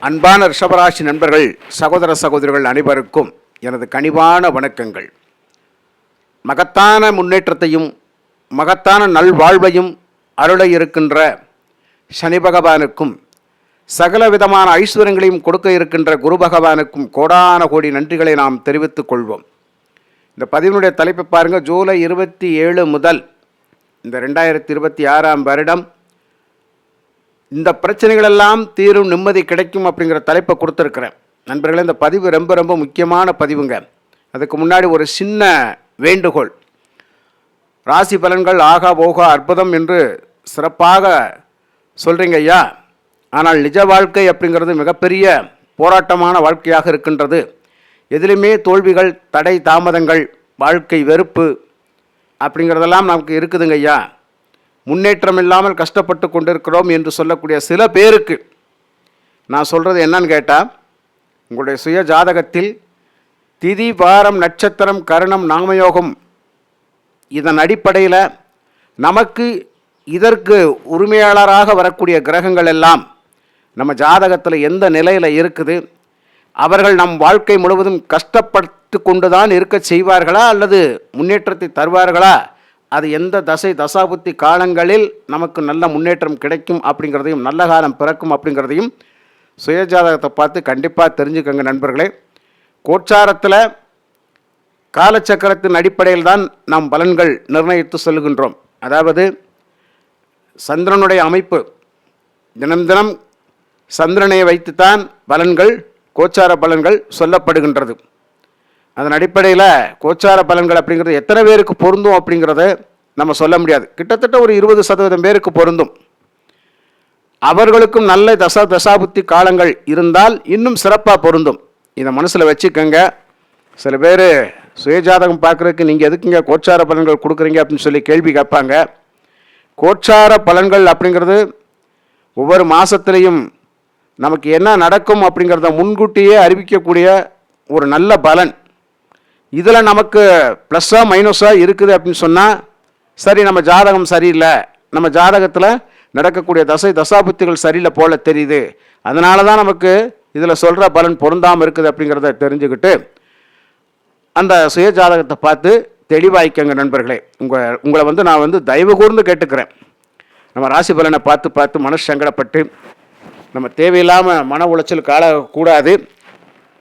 அன்பான ரிஷபராசி நண்பர்கள், சகோதர சகோதரிகள் அனைவருக்கும் எனது கனிவான வணக்கங்கள். மகத்தான முன்னேற்றத்தையும் மகத்தான நல்வாழ்வையும் அருள இருக்கின்ற சனி பகவானுக்கும் சகல விதமான ஐஸ்வர்யங்களையும் கொடுக்க இருக்கின்ற குரு பகவானுக்கும் கோடான கோடி நன்றிகளை நாம் தெரிவித்துக் கொள்வோம். இந்த பதிவினுடைய தலைப்பை பாருங்கள். ஜூலை 27 முதல் இந்த 2026 வருடம் இந்த பிரச்சனைகளெல்லாம் தீரும், நிம்மதி கிடைக்கும் அப்படிங்கிற தலைப்பை கொடுத்துருக்குறேன். நண்பர்களே, இந்த பதிவு ரொம்ப ரொம்ப முக்கியமான பதிவுங்க. அதுக்கு முன்னாடி ஒரு சின்ன வேண்டுகோள். ராசி பலன்கள் ஆகா போகா அற்புதம் என்று சிறப்பாக சொல்கிறீங்க ஐயா, ஆனால் நிஜ வாழ்க்கை அப்படிங்கிறது மிகப்பெரிய போராட்டமான வாழ்க்கையாக இருக்கின்றது. எதிலுமே தோல்விகள், தடை, தாமதங்கள், வாழ்க்கை வெறுப்பு அப்படிங்கிறதெல்லாம் நமக்கு இருக்குதுங்க ஐயா. முன்னேற்றம் இல்லாமல் கஷ்டப்பட்டு கொண்டிருக்கிறோம் என்று சொல்லக்கூடிய சில பேருக்கு நான் சொல்கிறது என்னன்னு கேட்டால், உங்களுடைய சுய ஜாதகத்தில் திதி, வாரம், நட்சத்திரம், கரணம், நாமயோகம் இதன் அடிப்படையில் நமக்கு இதற்கு உரிமையாளராக வரக்கூடிய கிரகங்கள் எல்லாம் நம்ம ஜாதகத்தில் எந்த நிலையில் இருக்குது, அவர்கள் நம் வாழ்க்கை முழுவதும் கஷ்டப்பட்டு கொண்டு தான் இருக்க செய்வார்களா அல்லது முன்னேற்றத்தை தருவார்களா, அது எந்த தசை தசாபுத்தி காலங்களில் நமக்கு நல்ல முன்னேற்றம் கிடைக்கும் அப்படிங்கிறதையும், நல்ல காலம் பிறக்கும் அப்படிங்கிறதையும் சுயஜாதகத்தை பார்த்து கண்டிப்பாக தெரிஞ்சுக்கோங்க நண்பர்களே. கோச்சாரத்தில் காலச்சக்கரத்தின் அடிப்படையில் தான் நாம் பலன்கள் நிர்ணயித்து சொல்லுகின்றோம். அதாவது சந்திரனுடைய அமைப்பு, தினம் தினம் சந்திரனை வைத்துத்தான் பலன்கள், கோச்சார பலன்கள் சொல்லப்படுகின்றது. அதன் அடிப்படையில் கோச்சார பலன்கள் அப்படிங்கிறது எத்தனை பேருக்கு பொருந்தும் அப்படிங்கிறத நம்ம சொல்ல முடியாது. கிட்டத்தட்ட ஒரு 20% பேருக்கு பொருந்தும். அவர்களுக்கும் நல்ல தசாபுத்தி காலங்கள் இருந்தால் இன்னும் சிறப்பாக பொருந்தும். இதை மனசில் வச்சுக்கோங்க. சில பேர் சுயஜாதகம் பார்க்குறதுக்கு நீங்கள் எதுக்குங்க கோச்சார பலன்கள் கொடுக்குறீங்க அப்படின்னு சொல்லி கேள்வி கேட்பாங்க. கோச்சார பலன்கள் அப்படிங்கிறது ஒவ்வொரு மாதத்துலேயும் நமக்கு என்ன நடக்கும் அப்படிங்கிறத முன்கூட்டியே அறிவிக்கக்கூடிய ஒரு நல்ல பலன். இதில் நமக்கு ப்ளஸ்ஸாக மைனஸாக இருக்குது அப்படின்னு சொன்னால், சரி நம்ம ஜாதகம் சரியில்லை, நம்ம ஜாதகத்தில் நடக்கக்கூடிய தசாபுத்திகள் சரியில்லை போல தெரியுது, அதனால தான் நமக்கு இதில் சொல்கிற பலன் பொருந்தாமல் இருக்குது அப்படிங்கிறத தெரிஞ்சுக்கிட்டு அந்த சுய ஜாதகத்தை பார்த்து தெளிவாய்க்கங்க நண்பர்களே. உங்களை நான் தயவு கூர்ந்து கேட்டுக்கிறேன். நம்ம ராசி பலனை பார்த்து மனசு சங்கடப்பட்டு நம்ம தேவையில்லாமல் மன உளைச்சல் காலக்கூடாது.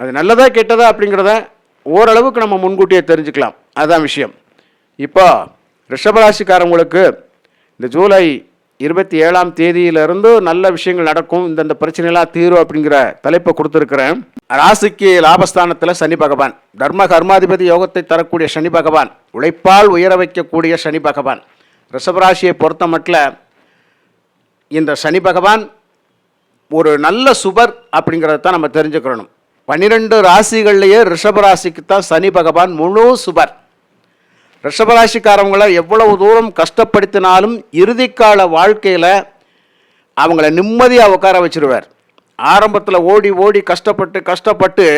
அது நல்லதா கெட்டதா அப்படிங்கிறத ஓரளவுக்கு நம்ம முன்கூட்டியே தெரிஞ்சுக்கலாம். அதுதான் விஷயம். இப்போ ரிஷபராசிக்காரங்களுக்கு இந்த ஜூலை 27 தேதியிலிருந்து நல்ல விஷயங்கள் நடக்கும், இந்தந்த பிரச்சனைலாம் தீரும் அப்படிங்கிற தலைப்பை கொடுத்துருக்கிறேன். ராசிக்கு லாபஸ்தானத்தில் சனி பகவான், தர்ம கர்மாதிபதி யோகத்தை தரக்கூடிய சனி பகவான், உழைப்பால் உயர வைக்கக்கூடிய சனி பகவான். ரிஷபராசியை பொறுத்த மட்டும் இந்த சனி பகவான் ஒரு நல்ல சுபர் அப்படிங்கிறத தான் நம்ம தெரிஞ்சுக்கிறணும். 12 ராசிகள்லேயே ரிஷபராசிக்கு தான் சனி பகவான் முழு சுபர். ரிஷபராசிக்காரவங்களை எவ்வளவு தூரம் கஷ்டப்படுத்தினாலும் இறுதிக்கால வாழ்க்கையில் அவங்கள நிம்மதியாக உட்கார வச்சிருவார். ஆரம்பத்தில் ஓடி ஓடி கஷ்டப்பட்டு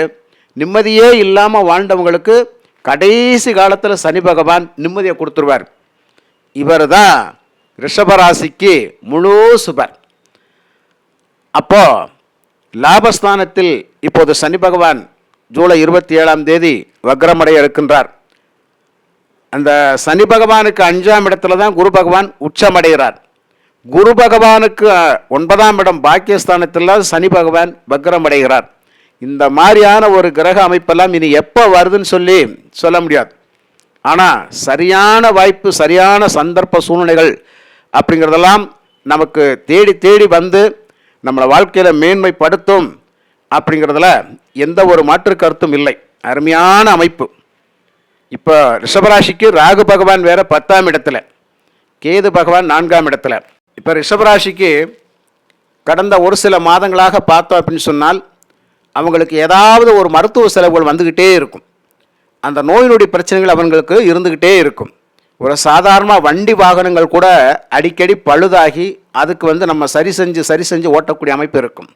நிம்மதியே இல்லாமல் வாழ்ந்தவங்களுக்கு கடைசி காலத்தில் சனி பகவான் நிம்மதியை கொடுத்துருவார். இவர் தான் ரிஷபராசிக்கு முழு சுபர். அப்போது லாபஸ்தானத்தில் இப்போது சனி பகவான் ஜூலை 27 தேதி வக்ரமடைய இருக்கின்றார். அந்த சனி பகவானுக்கு 5ஆம் இடத்துல தான் குரு பகவான் உச்சமடைகிறார். குரு பகவானுக்கு 9ஆம் இடம் பாக்கியஸ்தானத்தில் சனி பகவான் வக்ரமடைகிறார். இந்த மாதிரியான ஒரு கிரக அமைப்பெல்லாம் இனி எப்போ வருதுன்னு சொல்ல முடியாது. ஆனால் சரியான வாய்ப்பு, சரியான சந்தர்ப்ப சூழ்நிலைகள் அப்படிங்கிறதெல்லாம் நமக்கு தேடி தேடி வந்து நம்மளை வாழ்க்கையில் மேன்மைப்படுத்தும் அப்படிங்கிறதுல எந்த ஒரு மாற்று கருத்தும் இல்லை. அருமையான அமைப்பு. இப்போ ரிஷபராசிக்கு ராகு பகவான் வேற 10ஆம் இடத்துல, கேது பகவான் 4ஆம் இடத்துல. இப்போ ரிஷபராசிக்கு கடந்த ஒரு சில மாதங்களாக பார்த்தோம் அப்படின்னு சொன்னால் அவங்களுக்கு ஏதாவது ஒரு மருத்துவ செலவுகள் வந்துக்கிட்டே இருக்கும். அந்த நோய் நொடி பிரச்சனைகள் அவங்களுக்கு இருந்துக்கிட்டே இருக்கும். ஒரு சாதாரண வண்டி வாகனங்கள் கூட அடிக்கடி பழுதாகி அதுக்கு நம்ம சரி செஞ்சு ஓட்டக்கூடிய அமைப்பு இருக்கும்.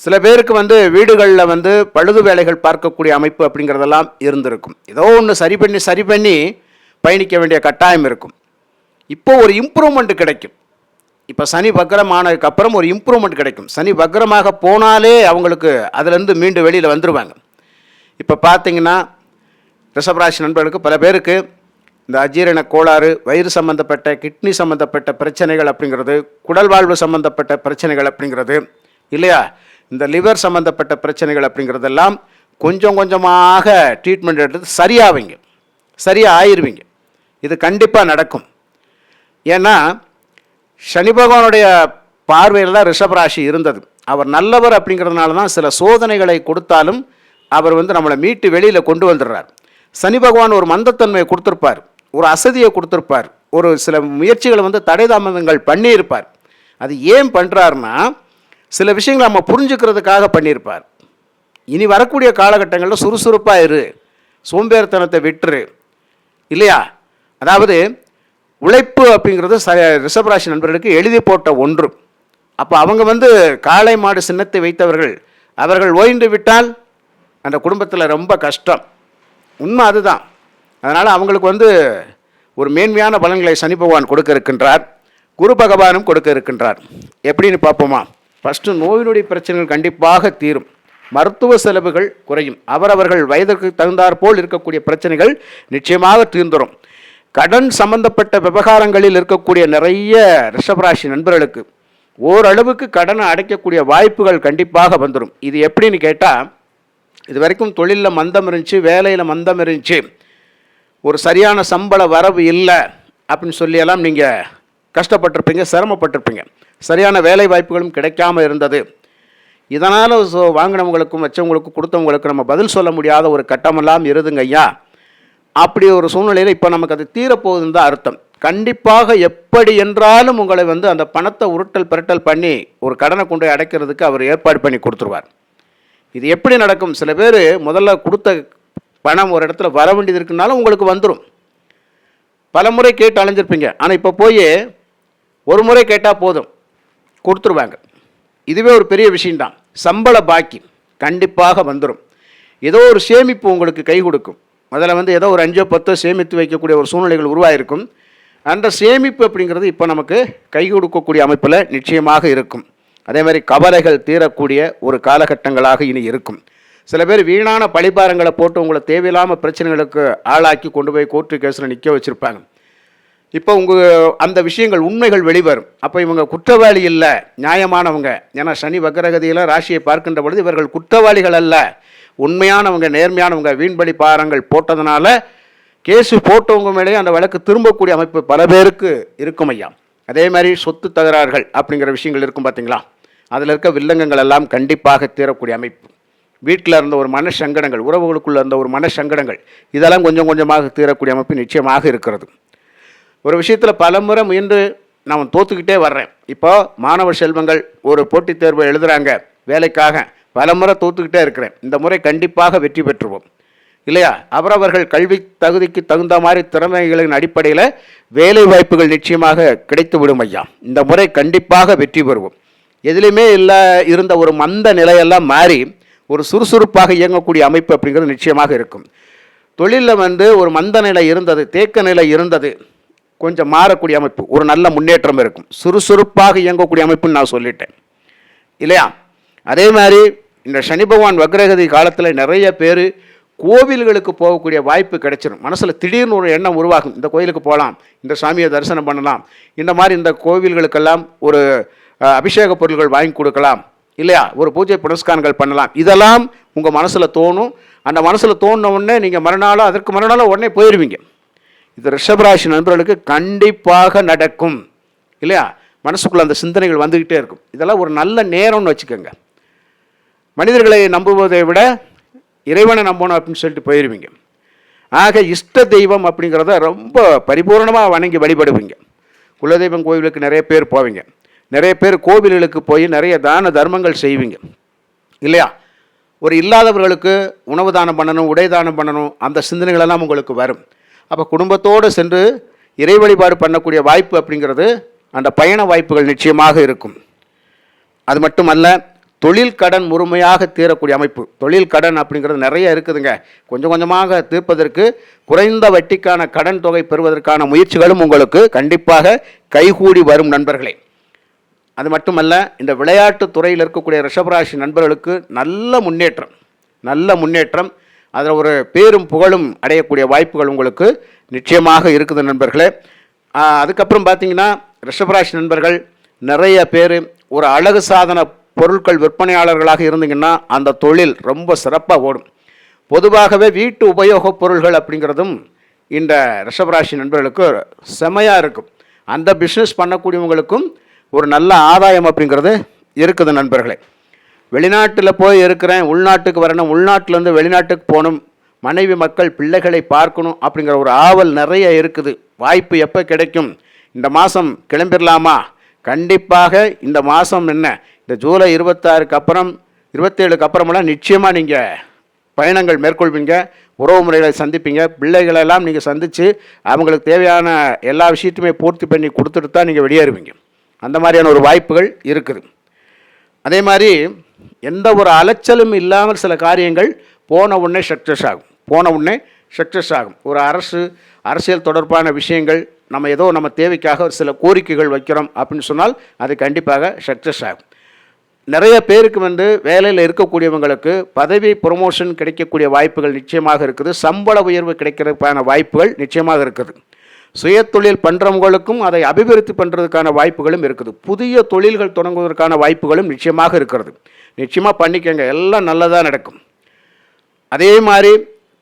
சில பேருக்கு வீடுகளில் பழுது வேலைகள் பார்க்கக்கூடிய அமைப்பு அப்படிங்கிறதெல்லாம் இருந்திருக்கும். ஏதோ ஒன்று சரி பண்ணி பயணிக்க வேண்டிய கட்டாயம் இருக்கும். இப்போ ஒரு இம்ப்ரூவ்மெண்ட் கிடைக்கும். இப்போ சனி வக்ரமானதுக்கு அப்புறம் ஒரு இம்ப்ரூவ்மெண்ட் கிடைக்கும். சனி வக்ரமாக போனாலே அவங்களுக்கு அதிலேருந்து மீண்டு வெளியில் வந்துடுவாங்க. இப்போ பார்த்தீங்கன்னா ரிஷபராசி நண்பர்களுக்கு பல பேருக்கு இந்த அஜீரண கோளாறு, வயிறு சம்மந்தப்பட்ட, கிட்னி சம்மந்தப்பட்ட பிரச்சனைகள் அப்படிங்கிறது, குடல் வாழ்வு சம்மந்தப்பட்ட பிரச்சனைகள் அப்படிங்கிறது இல்லையா, இந்த லிவர் சம்மந்தப்பட்ட பிரச்சனைகள் அப்படிங்கிறதெல்லாம் கொஞ்சம் கொஞ்சமாக ட்ரீட்மெண்ட் எடுத்து சரியாக ஆயிடுவீங்க. இது கண்டிப்பாக நடக்கும். ஏன்னா சனி பகவானுடைய பார்வையில் தான் ரிஷபராசி இருந்தது. அவர் நல்லவர் அப்படிங்கிறதுனால தான் சில சோதனைகளை கொடுத்தாலும் அவர் நம்மளை மீட்டு வெளியில் கொண்டு வந்துடுறார். சனி பகவான் ஒரு மந்தத்தன்மையை கொடுத்துருப்பார், ஒரு அசதியை கொடுத்துருப்பார், ஒரு சில முயற்சிகளை தடை தாமதங்கள் பண்ணியிருப்பார். அது ஏன் பண்ணுறாருன்னா சில விஷயங்களை நம்ம புரிஞ்சுக்கிறதுக்காக பண்ணியிருப்பார். இனி வரக்கூடிய காலகட்டங்களில் சுறுசுறுப்பாக இரு, சோம்பேறித்தனத்தை விட்டுரு இல்லையா. அதாவது உழைப்பு அப்படிங்கிறது ரிஷபராசி நண்பர்களுக்கு எழுதி போட்ட ஒன்று. அப்போ அவங்க காளை மாடு சின்னத்தை வைத்தவர்கள், அவர்கள் ஓய்ந்து விட்டால் அந்த குடும்பத்தில் ரொம்ப கஷ்டம். உண்மை அதுதான். அதனால் அவங்களுக்கு ஒரு மேன்மையான பலன்களை சனி பகவான் கொடுக்க இருக்கின்றார், குரு பகவானும் கொடுக்க இருக்கின்றார். எப்படின்னு பார்ப்போமா? ஃபஸ்ட்டு நோயினுடைய பிரச்சனைகள் கண்டிப்பாக தீரும், மருத்துவ செலவுகள் குறையும், அவரவர்கள் வயதிற்கு தகுந்தாற்போல் இருக்கக்கூடிய பிரச்சனைகள் நிச்சயமாக தீர்ந்துடும். கடன் சம்பந்தப்பட்ட விவகாரங்களில் இருக்கக்கூடிய நிறைய ரிஷபராசி நண்பர்களுக்கு ஓரளவுக்கு கடனை அடைக்கக்கூடிய வாய்ப்புகள் கண்டிப்பாக வந்துடும். இது எப்படின்னு கேட்டால், இது வரைக்கும் தொழிலில் மந்தம் இருந்துச்சு, வேலையில் மந்தம் இருந்துச்சு, ஒரு சரியான சம்பள வரவு இல்லை அப்படின்னு சொல்லியெல்லாம் நீங்கள் கஷ்டப்பட்டிருப்பீங்க, சிரமப்பட்டிருப்பீங்க. சரியான வேலை வாய்ப்புகளும் கிடைக்காமல் இருந்தது. இதனால் வாங்கினவங்களுக்கும் வச்சவங்களுக்கும் கொடுத்தவங்களுக்கும் நம்ம பதில் சொல்ல முடியாத ஒரு கட்டமெல்லாம் இருதுங்க ஐயா. அப்படி ஒரு சூழ்நிலையில் இப்போ நமக்கு அது தீரப்போகுதுன்னு தான் அர்த்தம். கண்டிப்பாக எப்படி என்றாலும் உங்களை அந்த பணத்தை உருட்டல் பிரட்டல் பண்ணி ஒரு கடனை கொண்டு அடைக்கிறதுக்கு அவர் ஏற்பாடு பண்ணி கொடுத்துருவார். இது எப்படி நடக்கும்? சில பேர் முதல்ல கொடுத்த பணம் ஒரு இடத்துல வர வேண்டியது இருக்குனாலும் உங்களுக்கு வந்துடும். பல முறை கேட்டு அலைஞ்சிருப்பீங்க, ஆனால் இப்போ போய் ஒரு முறை கேட்டால் போதும், கொடுத்துருவாங்க. இதுவே ஒரு பெரிய விஷயம்தான். சம்பள பாக்கி கண்டிப்பாக வந்துடும். ஏதோ ஒரு சேமிப்பு உங்களுக்கு கை கொடுக்கும். முதல்ல ஏதோ ஒரு 5-10 சேமித்து வைக்கக்கூடிய ஒரு சூழ்நிலைகள் உருவாயிருக்கும். அந்த சேமிப்பு அப்படிங்கிறது இப்போ நமக்கு கை கொடுக்கக்கூடிய அமைப்பில் நிச்சயமாக இருக்கும். அதே மாதிரி கவலைகள் தீரக்கூடிய ஒரு காலகட்டங்களாக இனி இருக்கும். சில பேர் வீணான பழிபாரங்களை போட்டு உங்களை தேவையில்லாமல் பிரச்சனைகளுக்கு ஆளாக்கி கொண்டு போய் கோர்ட்டு கேஸில் நிற்க வச்சுருப்பாங்க. இப்போ அந்த விஷயங்கள் உண்மைகள் வெளிவரும். அப்போ இவங்க குற்றவாளி இல்லை, நியாயமானவங்க. ஏன்னா சனி வக்ரகதியில் ராசியை பார்க்கின்ற பொழுது இவர்கள் குற்றவாளிகள் அல்ல, உண்மையானவங்க, நேர்மையானவங்க. வீண்பலி பாரங்கள் போட்டதுனால கேஸு போட்டவங்க மேலேயே அந்த வழக்கு திரும்பக்கூடிய அமைப்பு பல பேருக்கு இருக்கும் ஐயா. அதே மாதிரி சொத்து தகராறுகள் அப்படிங்கிற விஷயங்கள் இருக்கும் பார்த்தீங்களா, அதில் இருக்க வில்லங்கங்கள் எல்லாம் கண்டிப்பாக தீரக்கூடிய அமைப்பு. வீட்டில் இருந்த ஒரு மனசங்கடங்கள், உறவுகளுக்குள்ள இருந்த ஒரு மனசங்கடங்கள், இதெல்லாம் கொஞ்சம் கொஞ்சமாக தீரக்கூடிய அமைப்பு நிச்சயமாக இருக்கிறது. ஒரு விஷயத்தில் பலமுறை முயன்று நான் தோற்றுக்கிட்டே வர்றேன். இப்போ மாணவர் செல்வங்கள் ஒரு போட்டித் தேர்வை எழுதுகிறாங்க வேலைக்காக, பலமுறை தோற்றுக்கிட்டே இருக்கிறேன். இந்த முறை கண்டிப்பாக வெற்றி பெற்றுவோம் இல்லையா. அவரவர்கள் கல்வி தகுதிக்கு தகுந்த மாதிரி திறமைகளின் அடிப்படையில் வேலை வாய்ப்புகள் நிச்சயமாக கிடைத்து விடும் ஐயா. இந்த முறை கண்டிப்பாக வெற்றி பெறுவோம். எதுலேயுமே இருந்த ஒரு மந்த நிலையெல்லாம் மாறி ஒரு சுறுசுறுப்பாக இயங்கக்கூடிய அமைப்பு அப்படிங்கிறது நிச்சயமாக இருக்கும். தொழிலில் ஒரு மந்த நிலை இருந்தது, தேக்க நிலை இருந்தது, கொஞ்சம் மாறக்கூடிய அமைப்பு, ஒரு நல்ல முன்னேற்றம் இருக்கும். சுறுசுறுப்பாக இயங்கக்கூடிய அமைப்புன்னு நான் சொல்லிட்டேன் இல்லையா. அதே மாதிரி இந்த சனி பகவான் வக்ரகதி காலத்தில் நிறைய பேர் கோவில்களுக்கு போகக்கூடிய வாய்ப்பு கிடைச்சிடும். மனசில் திடீர்னு ஒரு எண்ணம் உருவாகும், இந்த கோயிலுக்கு போகலாம், இந்த சாமியை தரிசனம் பண்ணலாம், இந்த மாதிரி இந்த கோவில்களுக்கெல்லாம் ஒரு அபிஷேக பொருட்கள் வாங்கி கொடுக்கலாம் இல்லையா, ஒரு பூஜை புனஸ்காரங்கள் பண்ணலாம். இதெல்லாம் உங்கள் மனசில் தோணும். அந்த மனசில் தோணுன உடனே நீங்கள் மறுநாளோ அதற்கு மறுநாளோ உடனே போயிடுவீங்க. இது ரிஷபராசி நண்பர்களுக்கு கண்டிப்பாக நடக்கும் இல்லையா. மனசுக்குள்ளே அந்த சிந்தனைகள் வந்துக்கிட்டே இருக்கும். இதெல்லாம் ஒரு நல்ல நேரம்னு வச்சுக்கோங்க. மனிதர்களை நம்புவதை விட இறைவனை நம்பணும் அப்படின்னு சொல்லிட்டு போயிடுவீங்க. ஆக இஷ்ட தெய்வம் அப்படிங்கிறத ரொம்ப பரிபூர்ணமாக வணங்கி வழிபடுவீங்க. குலதெய்வம் கோவிலுக்கு நிறைய பேர் போவீங்க, நிறைய பேர் கோவில்களுக்கு போய் நிறைய தான தர்மங்கள் செய்வீங்க இல்லையா. ஒரு இல்லாதவர்களுக்கு உணவு தானம் பண்ணணும், உடை தானம் பண்ணணும், அந்த சிந்தனைகளெல்லாம் உங்களுக்கு வரும். அப்போ குடும்பத்தோடு சென்று இறை வழிபாடு பண்ணக்கூடிய வாய்ப்பு அப்படிங்கிறது, அந்த பயண வாய்ப்புகள் நிச்சயமாக இருக்கும். அது மட்டுமல்ல, தொழில் கடன் முழுமையாக தீரக்கூடிய அமைப்பு. தொழில் கடன் அப்படிங்கிறது நிறைய இருக்குதுங்க. கொஞ்சம் கொஞ்சமாக தீர்ப்பதற்கு குறைந்த வட்டிக்கான கடன் தொகை பெறுவதற்கான முயற்சிகளும் உங்களுக்கு கண்டிப்பாக கைகூடி வரும் நண்பர்களே. அது மட்டுமல்ல, இந்த விளையாட்டுத் துறையில் இருக்கக்கூடிய ரிஷபராசி நண்பர்களுக்கு நல்ல முன்னேற்றம், அதில் ஒரு பேரும் புகழும் அடையக்கூடிய வாய்ப்புகள் உங்களுக்கு நிச்சயமாக இருக்குது நண்பர்களே. அதுக்கப்புறம் பார்த்தீங்கன்னா, ரிஷபராசி நண்பர்கள் நிறைய பேர் ஒரு அழகு சாதன பொருட்கள் விற்பனையாளர்களாக இருந்தீங்கன்னா அந்த தொழில் ரொம்ப சிறப்பாக ஓடும். பொதுவாகவே வீட்டு உபயோகப் பொருள்கள் அப்படிங்கிறதும் இந்த ரிஷபராசி நண்பர்களுக்கு செமையாக இருக்கும். அந்த பிஸ்னஸ் பண்ணக்கூடியவங்களுக்கும் ஒரு நல்ல ஆதாயம் அப்படிங்கிறது இருக்குது நண்பர்களே. வெளிநாட்டில் போய் இருக்கிறேன், உள்நாட்டுக்கு வரணும், உள்நாட்டிலேருந்து வெளிநாட்டுக்கு போகணும், மனைவி மக்கள் பிள்ளைகளை பார்க்கணும் அப்படிங்கிற ஒரு ஆவல் நிறைய இருக்குது. வாய்ப்பு எப்போ கிடைக்கும்? இந்த மாதம் கிளம்பிடலாமா? கண்டிப்பாக இந்த மாதம் என்ன, இந்த ஜூலை 26க்கு அப்புறம் 27க்கு அப்புறமெல்லாம் நிச்சயமாக நீங்கள் பயணங்கள் மேற்கொள்வீங்க, உறவு முறைகளை சந்திப்பீங்க, பிள்ளைகளெல்லாம் நீங்கள் சந்தித்து அவங்களுக்கு தேவையான எல்லா விஷயத்தையுமே பூர்த்தி பண்ணி கொடுத்துட்டு தான் நீங்கள் வெளியேறுவீங்க. அந்த மாதிரியான ஒரு வாய்ப்புகள் இருக்குது. அதே மாதிரி எந்த ஒரு அலைச்சலும் இல்லாமல் சில காரியங்கள் போன உடனே சக்ஸஸ் ஆகும். ஒரு அரசியல் தொடர்பான விஷயங்கள் நம்ம தேவைக்காக ஒரு சில கோரிக்கைகள் வைக்கிறோம் அப்படின்னு சொன்னால் அது கண்டிப்பாக சக்ஸஸ் ஆகும். நிறைய பேருக்கு வேலையில் இருக்கக்கூடியவங்களுக்கு பதவி ப்ரொமோஷன் கிடைக்கக்கூடிய வாய்ப்புகள் நிச்சயமாக இருக்குது. சம்பள உயர்வு கிடைக்கிறதுக்கான வாய்ப்புகள் நிச்சயமாக இருக்குது. சுயத்தொழில் பண்ணுறவங்களுக்கும் அதை அபிவிருத்தி பண்ணுறதுக்கான வாய்ப்புகளும் இருக்குது. புதிய தொழில்கள் தொடங்குவதற்கான வாய்ப்புகளும் நிச்சயமாக இருக்கிறது. நிச்சயமாக பண்ணிக்கங்க, எல்லாம் நல்லதாக நடக்கும். அதே மாதிரி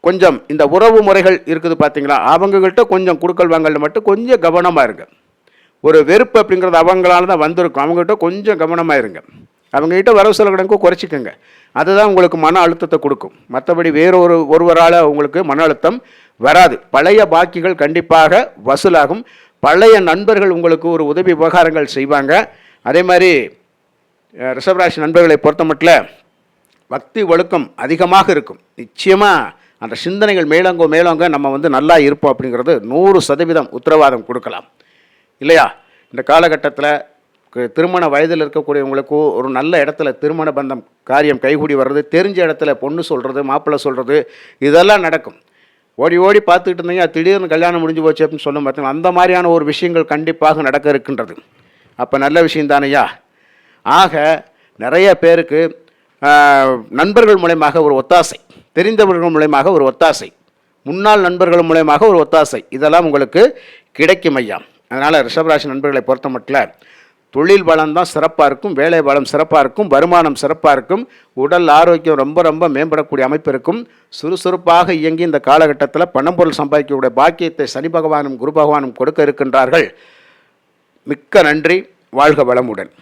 கொஞ்சம் இந்த உறவு முறைகள் இருக்குது பார்த்தீங்களா, அவங்கக்கிட்ட கொஞ்சம் கொடுக்கல் வாங்கல மட்டும் கொஞ்சம் கவனமாக இருங்க. ஒரு வெறுப்பு அப்படிங்கிறது அவங்களால தான் வந்திருக்கும், அவங்ககிட்ட கொஞ்சம் கவனமாக இருங்க. அவங்ககிட்ட வரவு செலவு கணக்கு குறைச்சிக்கோங்க. அதுதான் உங்களுக்கு மன அழுத்தத்தை கொடுக்கும். மற்றபடி ஒருவரால் உங்களுக்கு மன அழுத்தம் வராது. பழைய பாக்கிகள் கண்டிப்பாக வசூலாகும். பழைய நண்பர்கள் உங்களுக்கு ஒரு உதவி உபகாரங்கள் செய்வாங்க. அதே மாதிரி ரிஷபராசி நண்பர்களை பொறுத்த மட்டும் பக்தி ஒழுக்கம் அதிகமாக இருக்கும். நிச்சயமாக அந்த சிந்தனைகள் மேலோங்க நம்ம நல்லா இருப்போம் அப்படிங்கிறது 100% உத்தரவாதம் கொடுக்கலாம் இல்லையா? இந்த காலகட்டத்தில் திருமண வயதில் இருக்கக்கூடியவங்களுக்கு ஒரு நல்ல இடத்துல திருமண பந்தம் காரியம் கைகூடி வர்றது, தெரிஞ்ச இடத்துல பொண்ணு சொல்கிறது, மாப்பிள்ளை சொல்கிறது, இதெல்லாம் நடக்கும். ஓடி பார்த்துக்கிட்டு இருந்தீங்க, திடீர்னு கல்யாணம் முடிஞ்சு போச்சு அப்படின்னு சொல்லும் பார்த்தீங்கன்னா, அந்த மாதிரியான ஒரு விஷயங்கள் கண்டிப்பாக நடக்க இருக்கின்றது. அப்போ நல்ல விஷயம் தானையா? ஆக நிறைய பேருக்கு நண்பர்கள் மூலமாக ஒரு ஒத்தாசை, தெரிந்தவர்கள் மூலமாக ஒரு ஒத்தாசை, முன்னாள் நண்பர்கள் மூலமாக ஒரு ஒத்தாசை, இதெல்லாம் உங்களுக்கு கிடைக்கும் ஐயா. அதனால் ரிஷபராசி நண்பர்களை பொறுத்த மட்டும் தொழில் பலம் தான் சிறப்பாக இருக்கும், வேலை பலம் சிறப்பாக இருக்கும், வருமானம் சிறப்பாக இருக்கும், உடல் ஆரோக்கியம் ரொம்ப மேம்படக்கூடிய அமைப்பு இருக்கும். சுறுசுறுப்பாக இயங்கி இந்த காலகட்டத்தில் பணம் பொருள் சம்பாதிக்கக்கூடிய பாக்கியத்தை சனி பகவானும் குரு பகவானும் கொடுக்க இருக்கின்றார்கள். மிக்க நன்றி. வாழ்க வளமுடன்.